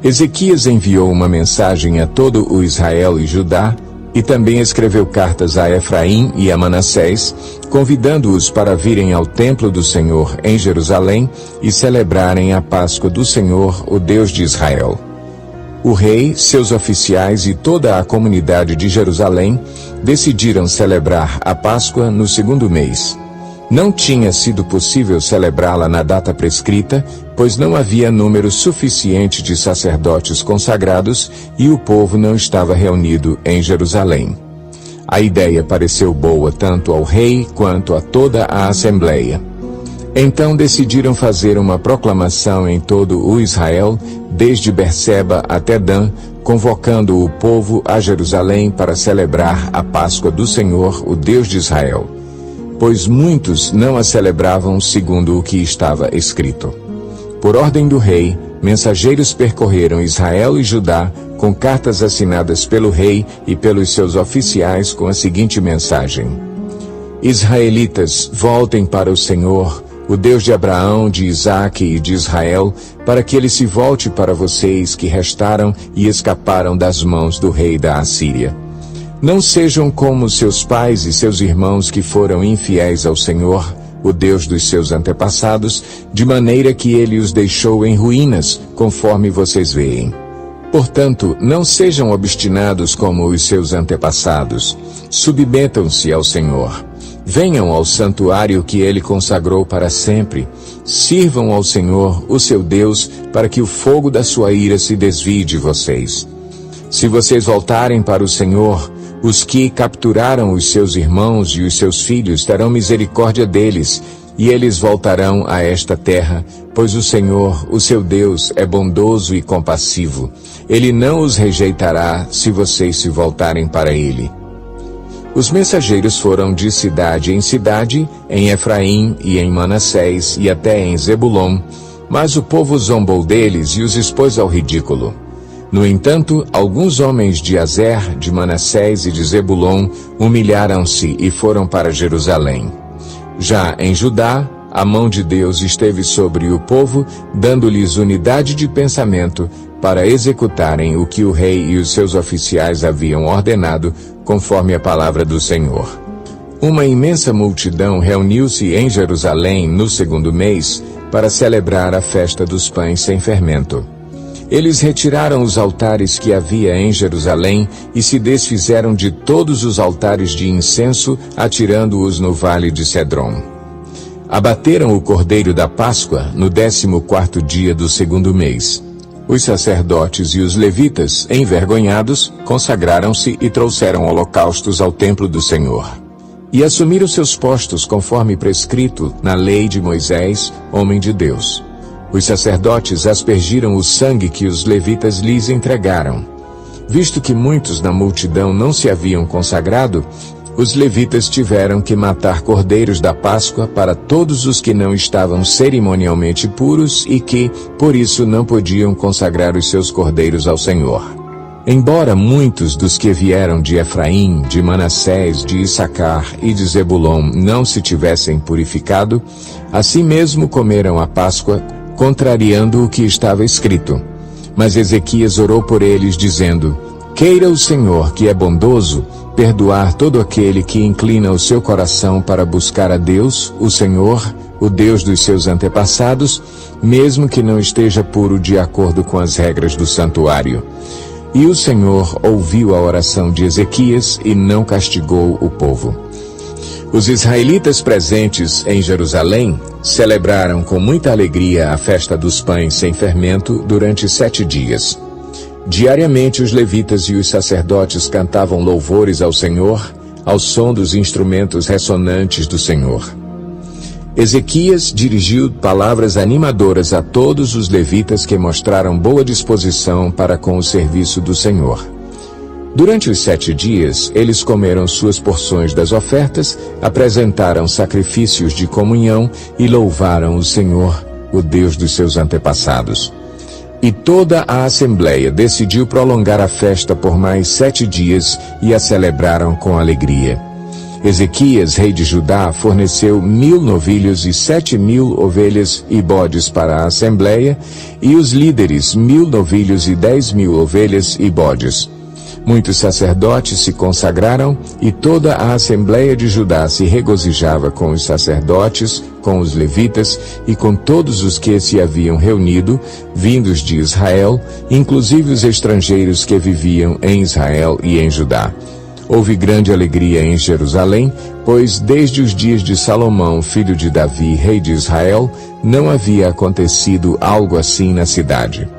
Ezequias enviou uma mensagem a todo o Israel e Judá, e também escreveu cartas a Efraim e a Manassés, convidando-os para virem ao templo do Senhor em Jerusalém e celebrarem a Páscoa do Senhor, o Deus de Israel. O rei, seus oficiais e toda a comunidade de Jerusalém decidiram celebrar a Páscoa no 2º mês. Não tinha sido possível celebrá-la na data prescrita, pois não havia número suficiente de sacerdotes consagrados e o povo não estava reunido em Jerusalém. A ideia pareceu boa tanto ao rei quanto a toda a assembleia. Então decidiram fazer uma proclamação em todo o Israel, desde Berseba até Dan, convocando o povo a Jerusalém para celebrar a Páscoa do Senhor, o Deus de Israel. Pois muitos não a celebravam segundo o que estava escrito. Por ordem do rei, mensageiros percorreram Israel e Judá com cartas assinadas pelo rei e pelos seus oficiais com a seguinte mensagem: Israelitas, voltem para o Senhor, o Deus de Abraão, de Isaque e de Israel, para que ele se volte para vocês que restaram e escaparam das mãos do rei da Assíria. Não sejam como seus pais e seus irmãos que foram infiéis ao Senhor, o Deus dos seus antepassados, de maneira que ele os deixou em ruínas, conforme vocês veem. Portanto, não sejam obstinados como os seus antepassados. Submetam-se ao Senhor. Venham ao santuário que ele consagrou para sempre. Sirvam ao Senhor, o seu Deus, para que o fogo da sua ira se desvie de vocês. Se vocês voltarem para o Senhor, os que capturaram os seus irmãos e os seus filhos terão misericórdia deles, e eles voltarão a esta terra, pois o Senhor, o seu Deus, é bondoso e compassivo. Ele não os rejeitará se vocês se voltarem para ele. Os mensageiros foram de cidade em cidade, em Efraim e em Manassés e até em Zebulon, mas o povo zombou deles e os expôs ao ridículo. No entanto, alguns homens de Azer, de Manassés e de Zebulon humilharam-se e foram para Jerusalém. Já em Judá, a mão de Deus esteve sobre o povo, dando-lhes unidade de pensamento para executarem o que o rei e os seus oficiais haviam ordenado, conforme a palavra do Senhor. Uma imensa multidão reuniu-se em Jerusalém no 2º mês para celebrar a festa dos pães sem fermento. Eles retiraram os altares que havia em Jerusalém e se desfizeram de todos os altares de incenso, atirando-os no vale de Cedron. Abateram o cordeiro da Páscoa no 14º dia do 2º mês. Os sacerdotes e os levitas, envergonhados, consagraram-se e trouxeram holocaustos ao templo do Senhor. E assumiram seus postos conforme prescrito na lei de Moisés, homem de Deus. Os sacerdotes aspergiram o sangue que os levitas lhes entregaram. Visto que muitos na multidão não se haviam consagrado, os levitas tiveram que matar cordeiros da Páscoa para todos os que não estavam cerimonialmente puros e que, por isso, não podiam consagrar os seus cordeiros ao Senhor. Embora muitos dos que vieram de Efraim, de Manassés, de Issacar e de Zebulon não se tivessem purificado, assim mesmo comeram a Páscoa, contrariando o que estava escrito. Mas Ezequias orou por eles, dizendo: Queira o Senhor, que é bondoso, perdoar todo aquele que inclina o seu coração para buscar a Deus, o Senhor, o Deus dos seus antepassados, mesmo que não esteja puro de acordo com as regras do santuário. E o Senhor ouviu a oração de Ezequias e não castigou o povo. Os israelitas presentes em Jerusalém celebraram com muita alegria a festa dos pães sem fermento durante 7 dias. Diariamente os levitas e os sacerdotes cantavam louvores ao Senhor, ao som dos instrumentos ressonantes do Senhor. Ezequias dirigiu palavras animadoras a todos os levitas que mostraram boa disposição para com o serviço do Senhor. Durante os 7 dias, eles comeram suas porções das ofertas, apresentaram sacrifícios de comunhão e louvaram o Senhor, o Deus dos seus antepassados. E toda a assembleia decidiu prolongar a festa por mais 7 dias e a celebraram com alegria. Ezequias, rei de Judá, forneceu 1000 novilhos e 7.000 ovelhas e bodes para a assembleia, e os líderes 1000 novilhos e 10.000 ovelhas e bodes. Muitos sacerdotes se consagraram, e toda a assembleia de Judá se regozijava com os sacerdotes, com os levitas e com todos os que se haviam reunido, vindos de Israel, inclusive os estrangeiros que viviam em Israel e em Judá. Houve grande alegria em Jerusalém, pois desde os dias de Salomão, filho de Davi, rei de Israel, não havia acontecido algo assim na cidade.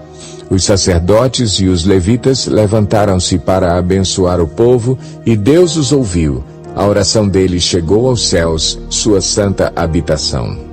Os sacerdotes e os levitas levantaram-se para abençoar o povo, e Deus os ouviu. A oração deles chegou aos céus, sua santa habitação.